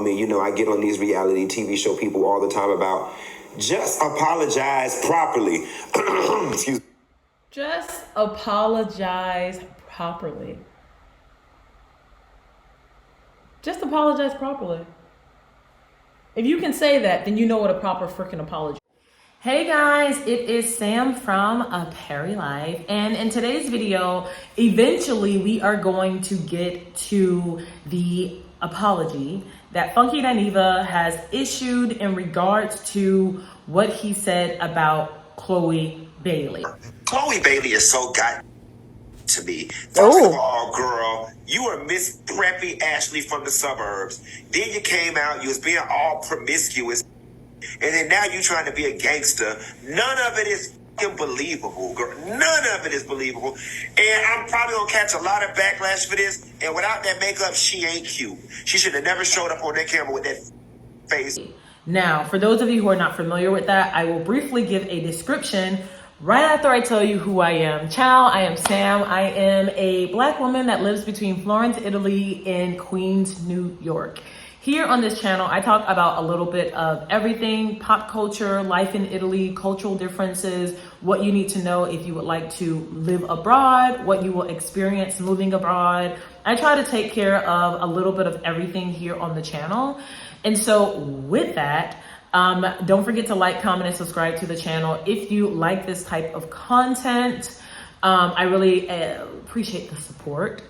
me. You know, I get on these reality TV show people all the time about just apologize properly. Excuse me. Just apologize properly. Just apologize properly. If you can say that, then you know what a proper freaking apology is. Hey guys, it is Sam from Aperilife, and in today's video, eventually we are going to get to the apology that Funky Dineva has issued in regards to what he said about Chloe Bailey. Chloe Bailey is so to me. First of all, girl, you were Miss Preppy Ashley from the suburbs. Then you came out, you was being all promiscuous. And then now you trying to be a gangster. None of it is fucking believable, girl. None of it is believable. And I'm probably going to catch a lot of backlash for this. And without that makeup, she ain't cute. She should have never showed up on that camera with that face. Now, for those of you who are not familiar with that, I will briefly give a description right after I tell you who I am. Ciao, I am Sam. I am a Black woman that lives between Florence, Italy, and Queens, New York. Here on this channel, I talk about a little bit of everything: pop culture, life in Italy, cultural differences, what you need to know if you would like to live abroad, what you will experience moving abroad. I try to take care of a little bit of everything here on the channel. And so with that, don't forget to like, comment, and subscribe to the channel if you like this type of content. I really appreciate the support.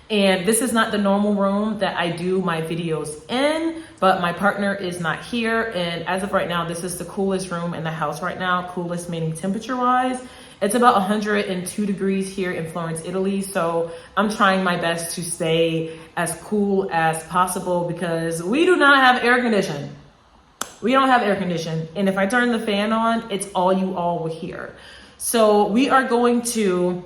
And this is not the normal room that I do my videos in, but my partner is not here. And as of right now, this is the coolest room in the house right now. Coolest meaning temperature-wise. It's about 102 degrees here in Florence, Italy. So I'm trying my best to stay as cool as possible because we do not have air conditioning. We don't have air conditioning. And if I turn the fan on, it's all you all will hear. So we are going to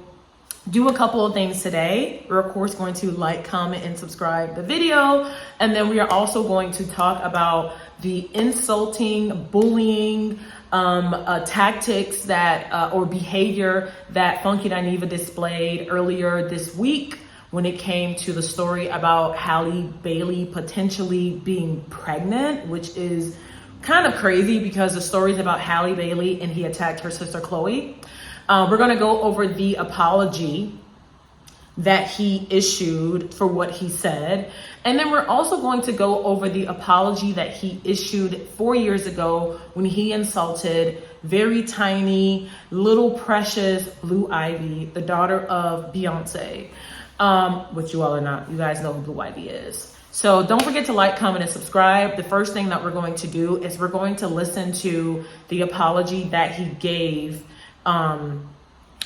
do a couple of things today. We're of course going to like, comment, and subscribe the video. And then we are also going to talk about the insulting, bullying tactics that or behavior that Funky Dineva displayed earlier this week when it came to the story about Halle Bailey potentially being pregnant, which is kind of crazy because the story's about Halle Bailey and he attacked her sister Chloe. We're going to go over the apology that he issued for what he said. And then we're also going to go over the apology that he issued 4 years ago when he insulted very tiny, little precious Blue Ivy, the daughter of Beyonce, which you all are not. You guys know who Blue Ivy is. So don't forget to like, comment, and subscribe. The first thing that we're going to do is we're going to listen to the apology that he gave.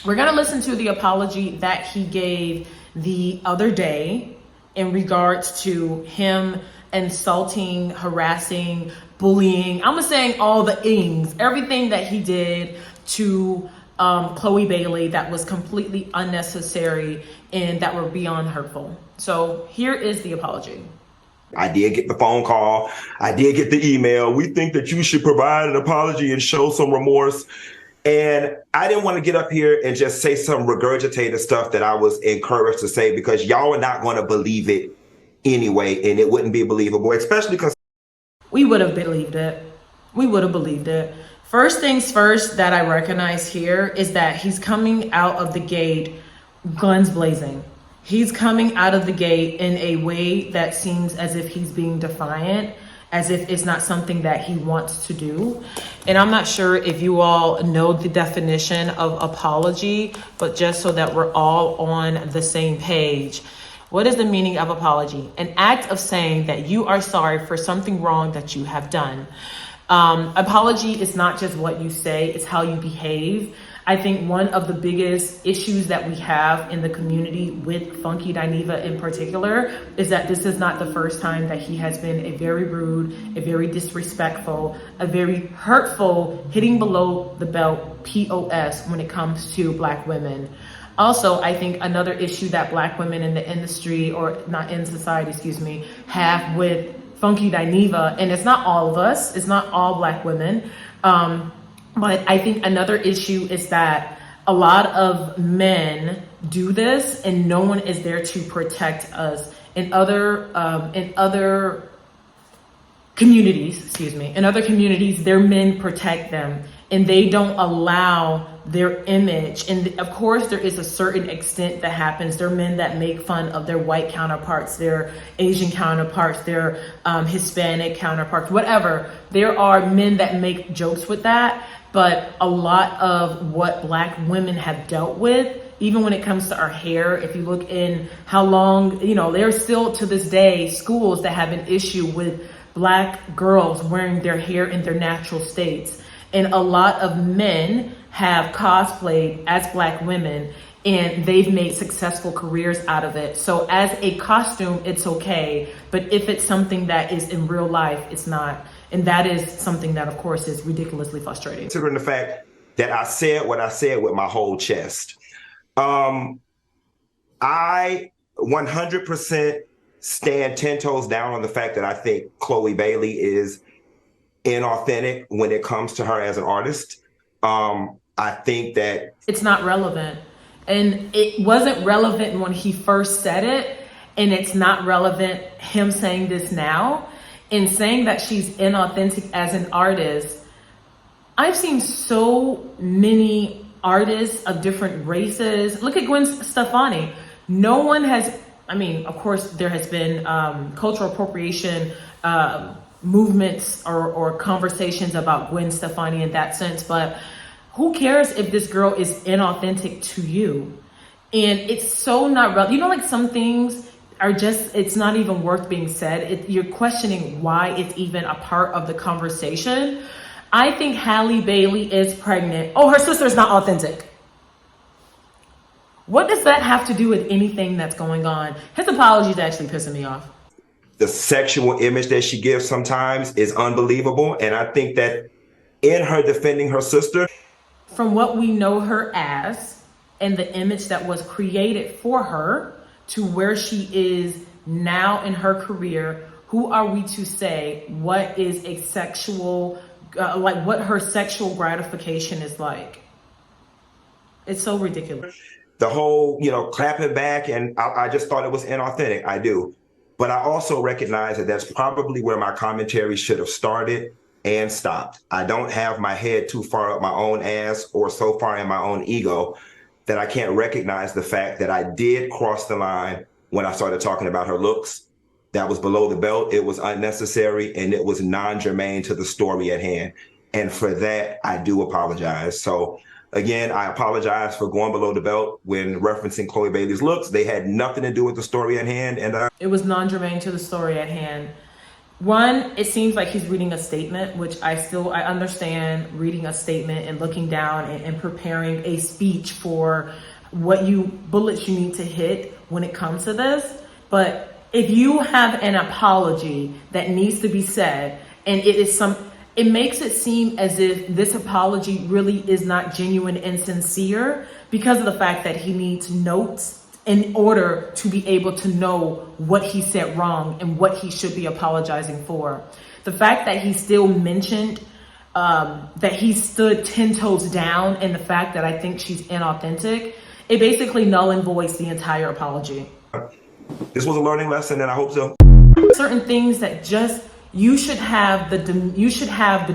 We're going to listen to the apology that he gave the other day in regards to him insulting, harassing, bullying. I'm saying all the things, everything that he did to Chloe Bailey that was completely unnecessary and that were beyond hurtful. So here is the apology. I did get the phone call. I did get the email. We think that you should provide an apology and show some remorse. And I didn't want to get up here and just say some regurgitated stuff that I was encouraged to say because y'all are not going to believe it anyway. And it wouldn't be believable, especially because we would have believed it. We would have believed it. First things first that I recognize here is that he's coming out of the gate guns blazing. He's coming out of the gate in a way that seems as if he's being defiant, as if it's not something that he wants to do. And I'm not sure if you all know the definition of apology, but just so that we're all on the same page. What is the meaning of apology? An act of saying that you are sorry for something wrong that you have done. Apology is not just what you say, it's how you behave. I think one of the biggest issues that we have in the community with Funky Dineva in particular is that this is not the first time that he has been a very rude, a very disrespectful, a very hurtful, hitting below the belt POS when it comes to Black women. Also, I think another issue that Black women in the industry, or not in society, excuse me, have with Funky Dineva, and it's not all of us, it's not all Black women, but I think another issue is that a lot of men do this and no one is there to protect us. In other communities, excuse me, in other communities, their men protect them and they don't allow their image. And of course, there is a certain extent that happens. There are men that make fun of their white counterparts, their Asian counterparts, their Hispanic counterparts, whatever. There are men that make jokes with that. But a lot of what Black women have dealt with, even when it comes to our hair, if you look in how long, you know, there's still to this day schools that have an issue with Black girls wearing their hair in their natural states. And a lot of men have cosplayed as Black women and they've made successful careers out of it. So as a costume, it's okay. But if it's something that is in real life, it's not. And that is something that, of course, is ridiculously frustrating. Considering the fact that I said what I said with my whole chest. I 100% stand 10 toes down on the fact that I think Chloe Bailey is inauthentic when it comes to her as an artist. I think that it's not relevant. And it wasn't relevant when he first said it. And it's not relevant him saying this now. In saying that she's inauthentic as an artist, I've seen so many artists of different races. Look at Gwen Stefani. No one has, I mean, of course, there has been cultural appropriation movements or conversations about Gwen Stefani in that sense, but who cares if this girl is inauthentic to you? And it's so not relevant. You know, like some things are just, it's not even worth being said. You're questioning why it's even a part of the conversation. I think Halle Bailey is pregnant. Oh, her sister's not authentic. What does that have to do with anything that's going on? His apology is actually pissing me off. The sexual image that she gives sometimes is unbelievable. And I think that in her defending her sister, from what we know her as and the image that was created for her to where she is now in her career, who are we to say what is a sexual, like what her sexual gratification is like? It's so ridiculous. The whole, you know, clapping back, and I just thought it was inauthentic. I do. But I also recognize that that's probably where my commentary should have started and stopped. I don't have my head too far up my own ass or so far in my own ego that I can't recognize the fact that I did cross the line when I started talking about her looks. That was below the belt. It was unnecessary and it was non-germane to the story at hand. And for that, I do apologize. So again, I apologize for going below the belt when referencing Chloe Bailey's looks. They had nothing to do with the story at hand. And it was non-germane to the story at hand. One, it seems like he's reading a statement, which I understand reading a statement and looking down and preparing a speech for what bullets you need to hit when it comes to this. But if you have an apology that needs to be said, and it makes it seem as if this apology really is not genuine and sincere because of the fact that he needs notes in order to be able to know what he said wrong and what he should be apologizing for. The fact that he still mentioned that he stood 10 toes down and the fact that I think she's inauthentic, it basically null and voids the entire apology. This was a learning lesson and I hope so. Certain things that just, you should have the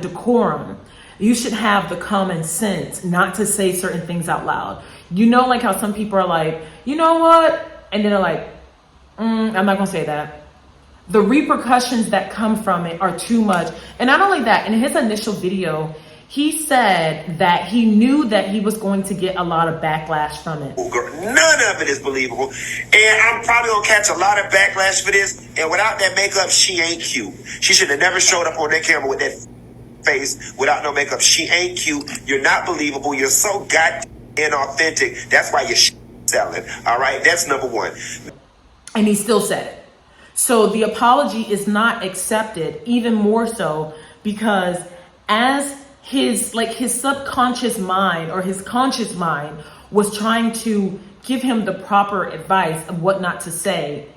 decorum. You should have the common sense not to say certain things out loud. You know, like how some people are like, you know what? And then they're like, I'm not gonna say that. The repercussions that come from it are too much. And not only that, in his initial video, he said that he knew that he was going to get a lot of backlash from it. None of it is believable. And I'm probably gonna catch a lot of backlash for this. And without that makeup, she ain't cute. She should have never showed up on that camera with that face without no makeup. She ain't cute. You're not believable. You're so goddamn inauthentic. That's why you're selling. All right, that's number one. And he still said it. So the apology is not accepted, even more so because as his subconscious mind or his conscious mind was trying to give him the proper advice of what not to say,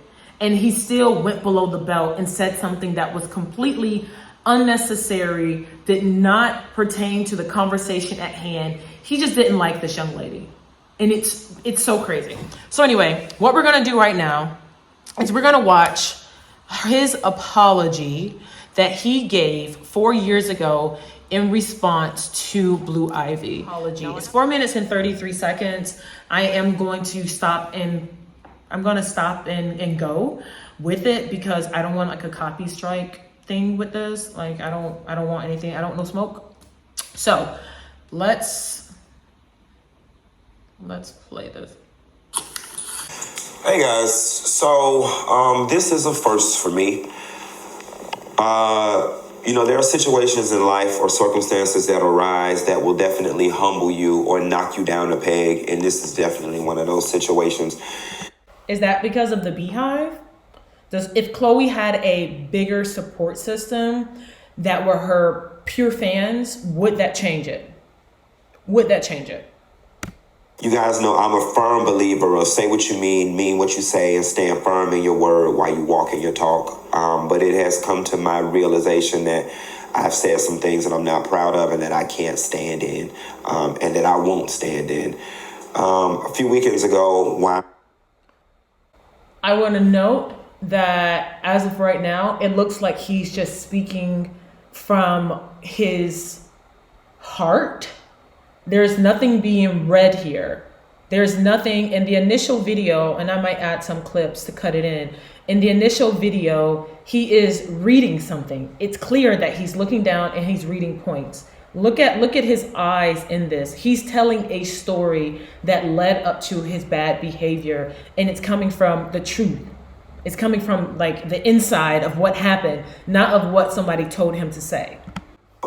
and he still went below the belt and said something that was completely unnecessary, did not pertain to the conversation at hand. He just didn't like this young lady. And it's so crazy. So anyway, what we're gonna do right now is we're gonna watch his apology that he gave 4 years ago in response to Blue Ivy. Apology. It's 4 minutes and 33 seconds. I am going to stop and go with it because I don't want like a copy strike thing with this. Like I don't want anything. I don't know smoke. So let's play this. Hey guys, so this is a first for me. There are situations in life or circumstances that arise that will definitely humble you or knock you down a peg, and this is definitely one of those situations. Is that because of the Beehive? If Chloe had a bigger support system that were her pure fans, would that change it? Would that change it? You guys know I'm a firm believer of say what you mean what you say, and stand firm in your word while you walk in your talk. But it has come to my realization that I've said some things that I'm not proud of and that I can't stand in, and that I won't stand in. A few weekends ago, I want to note that as of right now, it looks like he's just speaking from his heart. There's nothing being read here. There's nothing in the initial video, and I might add some clips to cut it in. In the initial video, he is reading something. It's clear that he's looking down and he's reading points. Look at his eyes in this. He's telling a story that led up to his bad behavior, and it's coming from the truth. It's coming from like the inside of what happened, not of what somebody told him to say.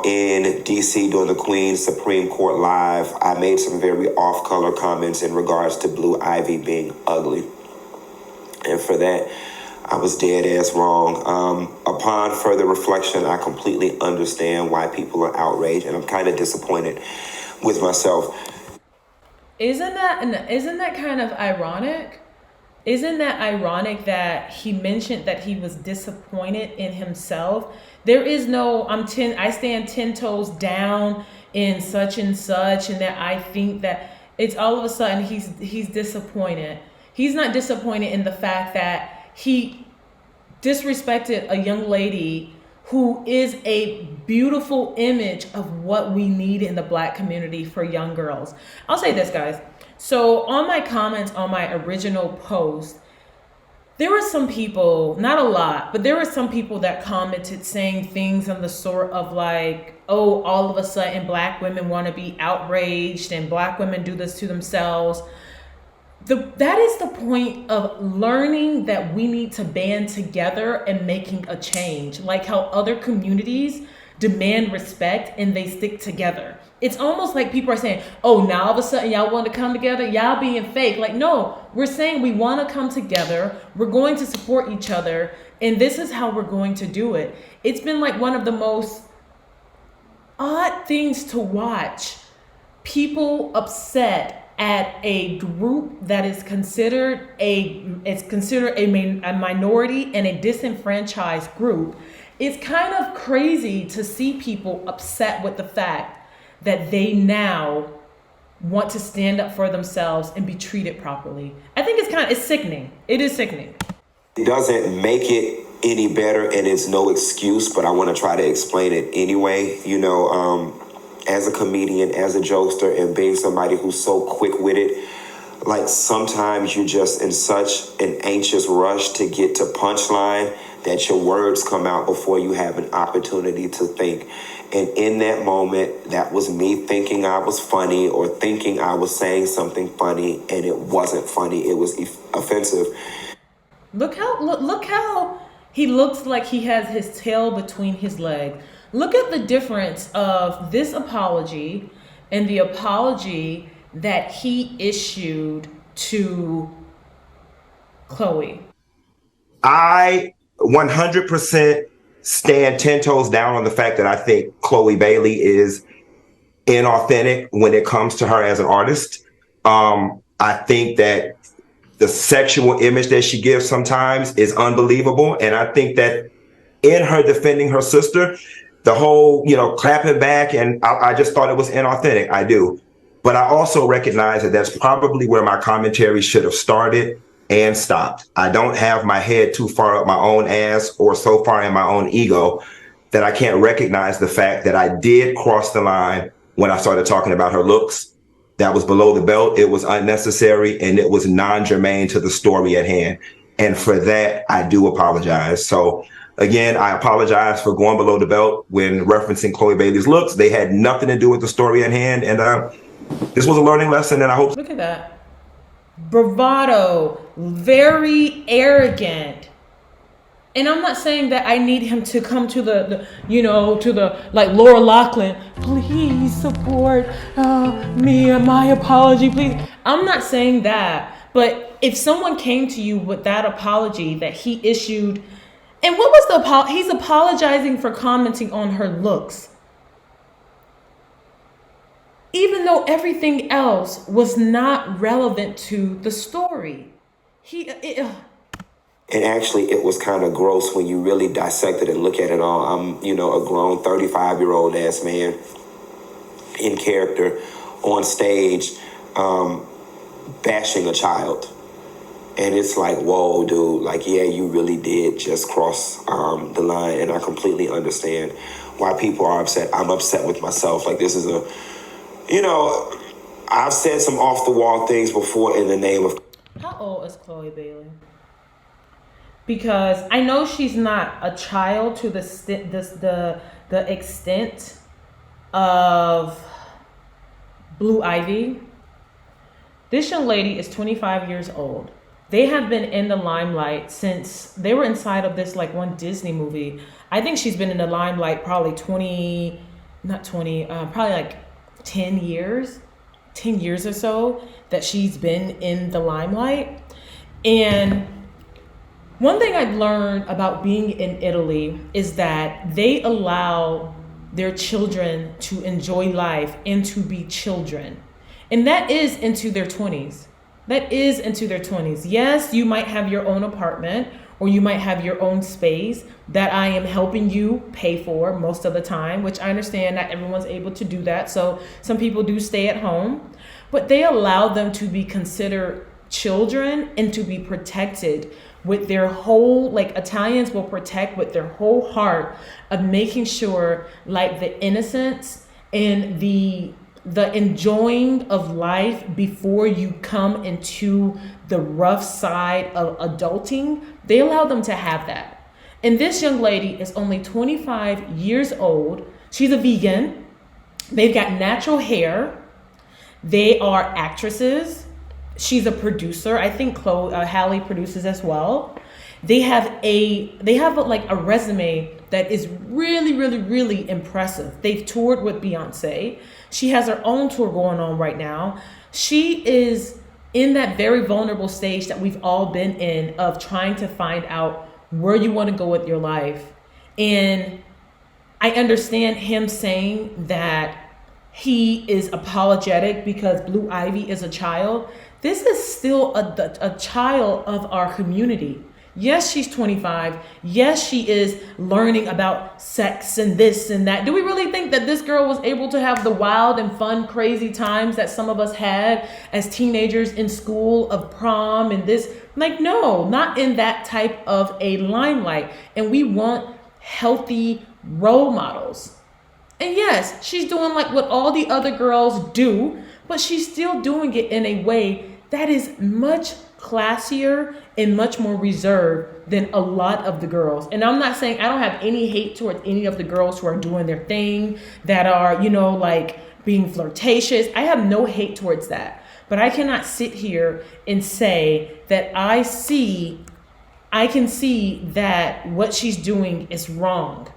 In DC during the Queen's Supreme Court Live, I made some very off-color comments in regards to Blue Ivy being ugly. And for that, I was dead ass wrong. Upon further reflection, I completely understand why people are outraged, and I'm kind of disappointed with myself. Isn't that kind of ironic? Isn't that ironic that he mentioned that he was disappointed in himself? There is no I stand 10 toes down in such and such, and that I think that it's all of a sudden he's disappointed. He's not disappointed in the fact that he disrespected a young lady who is a beautiful image of what we need in the Black community for young girls. I'll say this, guys. So on my comments on my original post, there were some people, not a lot, but there were some people that commented saying things on the sort of like, oh, all of a sudden Black women want to be outraged and Black women do this to themselves. That is the point of learning that we need to band together and making a change, like how other communities demand respect and they stick together. It's almost like people are saying, oh, now all of a sudden y'all want to come together, y'all being fake. Like, no, we're saying we want to come together, we're going to support each other, and this is how we're going to do it. It's been like one of the most odd things to watch, people upset at a group that is considered a minority and a disenfranchised group. It's kind of crazy to see people upset with the fact that they now want to stand up for themselves and be treated properly. I think it's sickening. It is sickening. It doesn't make it any better, and it's no excuse, but I want to try to explain it anyway. As a comedian, as a jokester, and being somebody who's so quick with it, like sometimes you're just in such an anxious rush to get to punchline that your words come out before you have an opportunity to think. And in that moment, that was me thinking I was funny or thinking I was saying something funny, and it wasn't funny. It was offensive. Look how he looks like he has his tail between his legs. Look at the difference of this apology and the apology that he issued to Chloe. I 100% stand 10 toes down on the fact that I think Chloe Bailey is inauthentic when it comes to her as an artist. I think that the sexual image that she gives sometimes is unbelievable. And I think that in her defending her sister, the whole, clapping back, and I just thought it was inauthentic. I do. But I also recognize that that's probably where my commentary should have started and stopped. I don't have my head too far up my own ass or so far in my own ego that I can't recognize the fact that I did cross the line when I started talking about her looks. That was below the belt. It was unnecessary, and it was non-germane to the story at hand. And for that, I do apologize. So again, I apologize for going below the belt when referencing Chloe Bailey's looks. They had nothing to do with the story at hand. And this was a learning lesson, and I hope. Look at that. Bravado, very arrogant. And I'm not saying that I need him to come to the like Laura Loughlin, please support me and my apology, please. I'm not saying that. But if someone came to you with that apology that he issued, and what was the apology? He's apologizing for commenting on her looks. Even though everything else was not relevant to the story. And actually, it was kind of gross when you really dissect it and look at it all. I'm, a grown 35-year-old ass man in character on stage bashing a child. And it's like, whoa, dude, like, yeah, you really did just cross the line. And I completely understand why people are upset. I'm upset with myself. Like, this is I've said some off-the-wall things before in the name of... How old is Chloe Bailey? Because I know she's not a child to the extent of Blue Ivy. This young lady is 25 years old. They have been in the limelight since they were inside of this like one Disney movie. I think she's been in the limelight probably probably like 10 years or so that she's been in the limelight. And one thing I've learned about being in Italy is that they allow their children to enjoy life and to be children. And that is into their 20s. Yes, you might have your own apartment or you might have your own space that I am helping you pay for most of the time, which I understand not everyone's able to do that. So some people do stay at home, but they allow them to be considered children and to be protected with their whole, like Italians will protect with their whole heart of making sure like the innocence and the enjoying of life before you come into the rough side of adulting. They allow them to have that. And this young lady is only 25 years old. She's a vegan. They've got natural hair. They are actresses. She's a producer. I think Hallie produces as well. They have a resume that is really, really, really impressive. They've toured with Beyonce. She has her own tour going on right now. She is in that very vulnerable stage that we've all been in of trying to find out where you want to go with your life. And I understand him saying that he is apologetic because Blue Ivy is a child. This is still a child of our community. Yes, she's 25. Yes, she is learning about sex and this and that. Do we really think that this girl was able to have the wild and fun, crazy times that some of us had as teenagers in school of prom and this? Like, no, not in that type of a limelight. And we want healthy role models. And yes, she's doing like what all the other girls do, but she's still doing it in a way that is much classier and much more reserved than a lot of the girls. And I'm not saying I don't have any hate towards any of the girls who are doing their thing, that are, like being flirtatious. I have no hate towards that. But I cannot sit here and say that I can see that what she's doing is wrong.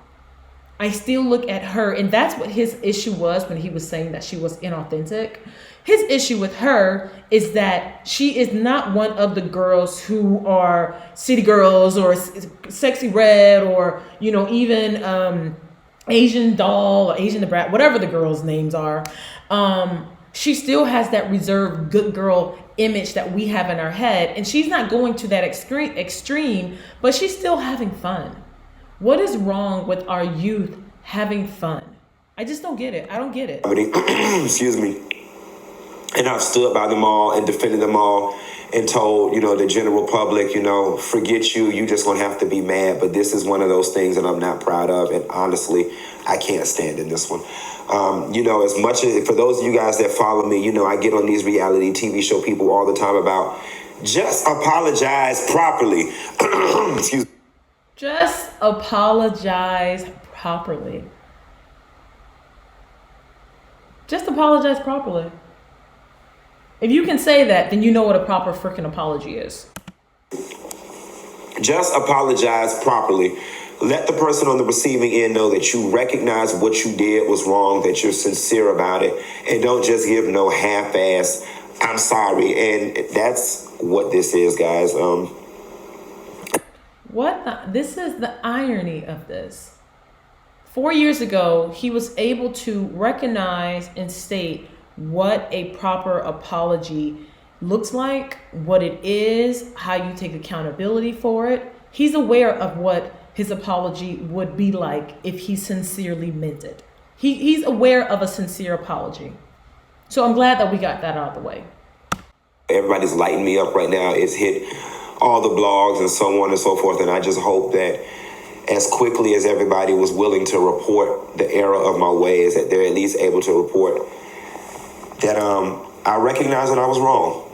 I still look at her, and that's what his issue was when he was saying that she was inauthentic. His issue with her is that she is not one of the girls who are city girls or sexy red or, even Asian doll or Asian the brat, whatever the girls' names are. She still has that reserved good girl image that we have in our head. And she's not going to that extreme, but she's still having fun. What is wrong with our youth having fun? I just don't get it. I don't get it. Excuse me. And I've stood by them all and defended them all and told, the general public, forget you, you just gonna have to be mad. But this is one of those things that I'm not proud of. And honestly, I can't stand in this one. As much as for those of you guys that follow me, I get on these reality TV show people all the time about just apologize properly. Excuse me. Just apologize properly. Just apologize properly. If you can say that, then you know what a proper freaking apology is. Just apologize properly. Let the person on the receiving end know that you recognize what you did was wrong, that you're sincere about it, and don't just give no half-ass, I'm sorry. And that's what this is, guys. This is the irony of this. 4 years ago, he was able to recognize and state what a proper apology looks like, what it is, how you take accountability for it. He's aware of what his apology would be like if he sincerely meant it. He's aware of a sincere apology. So I'm glad that we got that out of the way. Everybody's lighting me up right now. It's hit all the blogs and so on and so forth. And I just hope that as quickly as everybody was willing to report the error of my ways, that they're at least able to report that I recognize that I was wrong.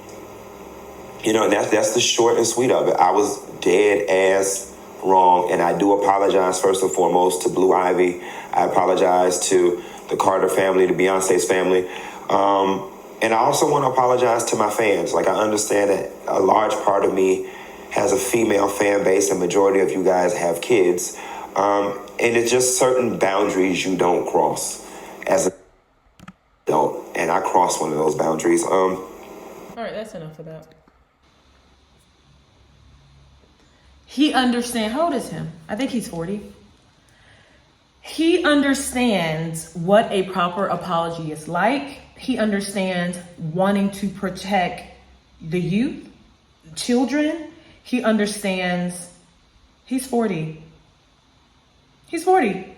And that's the short and sweet of it. I was dead ass wrong, and I do apologize first and foremost to Blue Ivy. I apologize to the Carter family, to Beyonce's family. And I also want to apologize to my fans. Like, I understand that a large part of me has a female fan base, and majority of you guys have kids. And it's just certain boundaries you don't cross as an adult. And I crossed one of those boundaries. All right, that's enough of that. He understands. How old is him? I think he's 40. He understands what a proper apology is like. He understands wanting to protect the youth, children. He understands. He's 40. He's 40.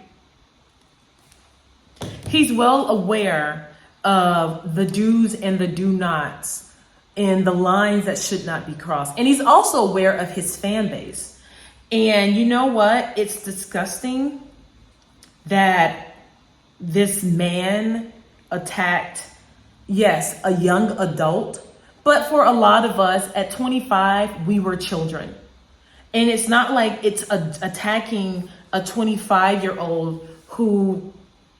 He's well aware of the do's and the do nots and the lines that should not be crossed. And he's also aware of his fan base. And you know what? It's disgusting that this man attacked, yes, a young adult. But for a lot of us at 25, we were children. And it's not like it's attacking a 25-year-old who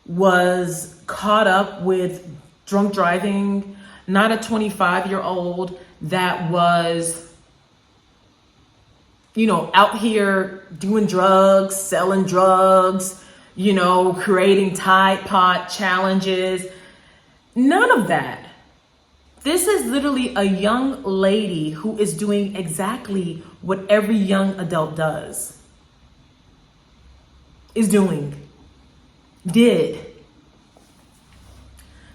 was caught up with drunk driving, not a 25-year-old that was, out here doing drugs, selling drugs, creating Tide Pod challenges. None of that. This is literally a young lady who is doing exactly what every young adult did.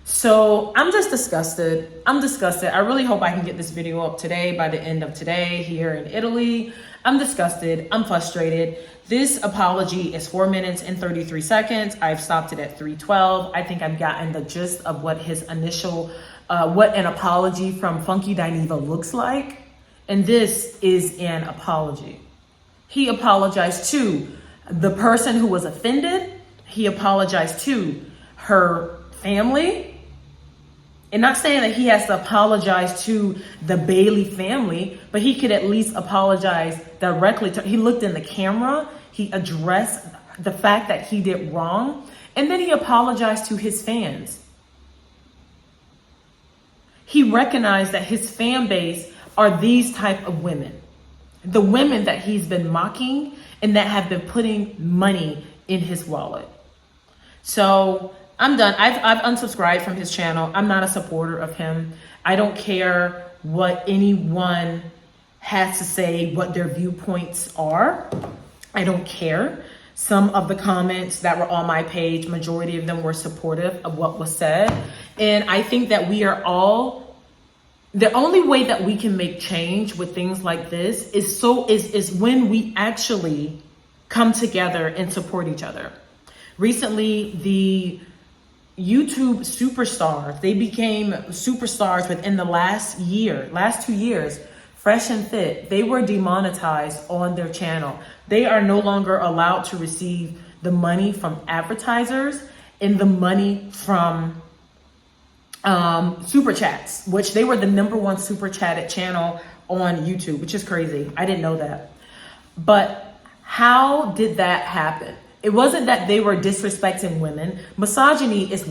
So I'm just disgusted. I'm disgusted. I really hope I can get this video up today by the end of today here in Italy. I'm disgusted. I'm frustrated. This apology is 4 minutes and 33 seconds. I've stopped it at 3:12. I think I've gotten the gist of what his initial, what an apology from Funky Dineva looks like. And this is an apology. He apologized to the person who was offended. He apologized to her family. And not saying that he has to apologize to the Bailey family, but he could at least apologize directly to. He looked in the camera. He addressed the fact that he did wrong. And then he apologized to his fans. He recognized that his fan base are these type of women. The women that he's been mocking and that have been putting money in his wallet. So I'm done. I've unsubscribed from his channel. I'm not a supporter of him. I don't care what anyone has to say, what their viewpoints are. I don't care. Some of the comments that were on my page, majority of them were supportive of what was said. And I think that we are all, the only way that we can make change with things like this is when we actually come together and support each other. Recently, the YouTube superstars, they became superstars within the last 2 years Fresh and Fit, they were demonetized on their channel. They are no longer allowed to receive the money from advertisers and the money from super chats, which they were the #1 super chatted channel on YouTube, which is crazy. I didn't know that. But how did that happen? It wasn't that they were disrespecting women. Misogyny is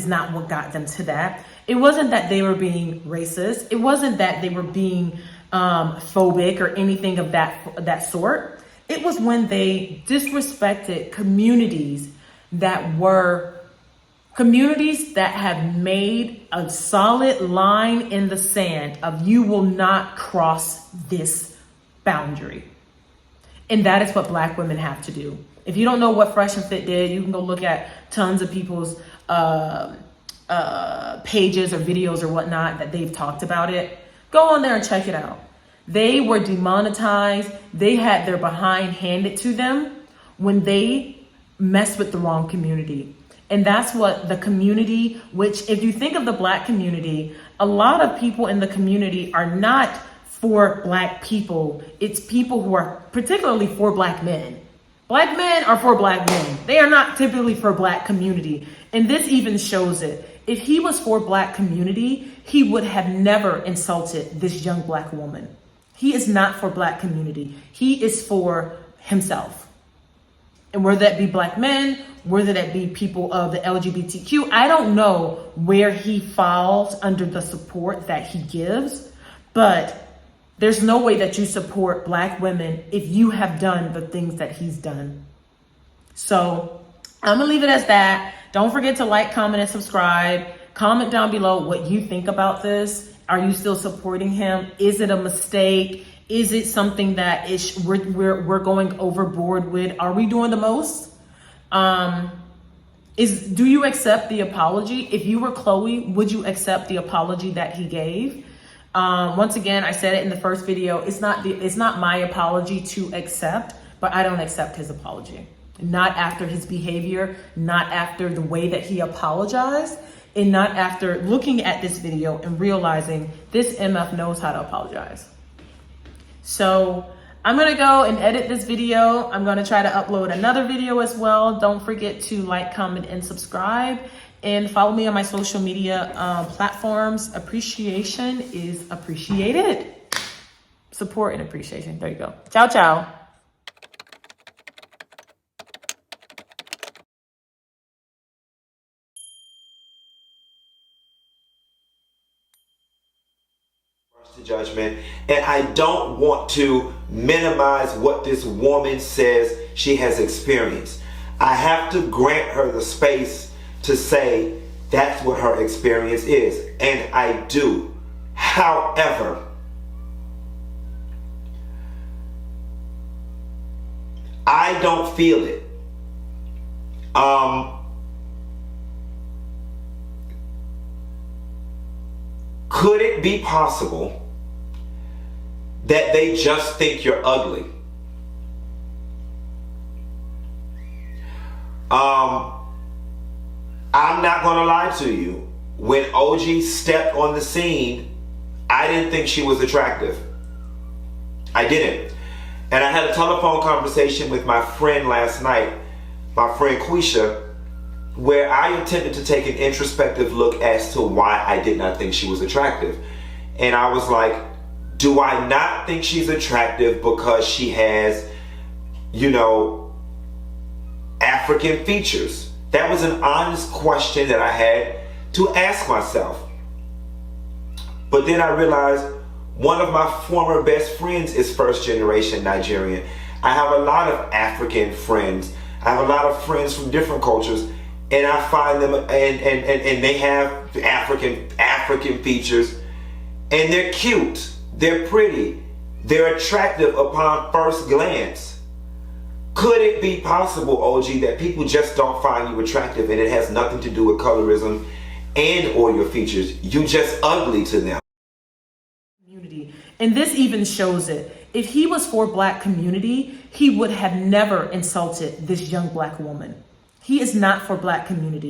not what got them to that. It wasn't that they were being racist. It wasn't that they were being phobic or anything of that sort. It was when they disrespected communities that have made a solid line in the sand of you will not cross this boundary. And that is what Black women have to do. If you don't know what Fresh and Fit did, you can go look at tons of people's pages or videos or whatnot that they've talked about it. Go on there and check it out. They were demonetized. They had their behind handed to them when they messed with the wrong community. And that's what the community, which if you think of the Black community, a lot of people in the community are not for Black people. It's people who are particularly for Black men. Black men are for Black men. They are not typically for Black community. And this even shows it. If he was for Black community, he would have never insulted this young Black woman. He is not for Black community. He is for himself. And whether that be Black men, whether that be people of the LGBTQ, I don't know where he falls under the support that he gives, but there's no way that you support Black women if you have done the things that he's done. So I'm gonna leave it as that. Don't forget to like, comment, and subscribe. Comment down below what you think about this. Are you still supporting him? Is it a mistake? Is it something that we're going overboard with? Are we doing the most? Do you accept the apology? If you were Chloe, would you accept the apology that he gave? Once again, I said it in the first video. It's not my apology to accept, but I don't accept his apology. Not after his behavior, not after the way that he apologized, and not after looking at this video and realizing this MF knows how to apologize. So I'm gonna go and edit this video. I'm gonna try to upload another video as well. Don't forget to like, comment, and subscribe. And follow me on my social media platforms. Appreciation is appreciated. Support and appreciation. There you go. Ciao, ciao. To judgment, and I don't want to minimize what this woman says she has experienced. I have to grant her the space to say that's what her experience is, and I do. However, I don't feel it. Could it be possible that they just think you're ugly? I'm not gonna lie to you. When OG stepped on the scene, I didn't think she was attractive. I didn't. And I had a telephone conversation with my friend last night, my friend Quisha, where I intended to take an introspective look as to why I did not think she was attractive. And I was like, do I not think she's attractive because she has, African features? That was an honest question that I had to ask myself. But then I realized one of my former best friends is first generation Nigerian. I have a lot of African friends. I have a lot of friends from different cultures, and I find them and they have African features, and they're cute, they're pretty, they're attractive upon first glance. Could it be possible, OG, that people just don't find you attractive and it has nothing to do with colorism and or your features? You just ugly to them. And this even shows it. If he was for Black community, he would have never insulted this young Black woman. He is not for Black community.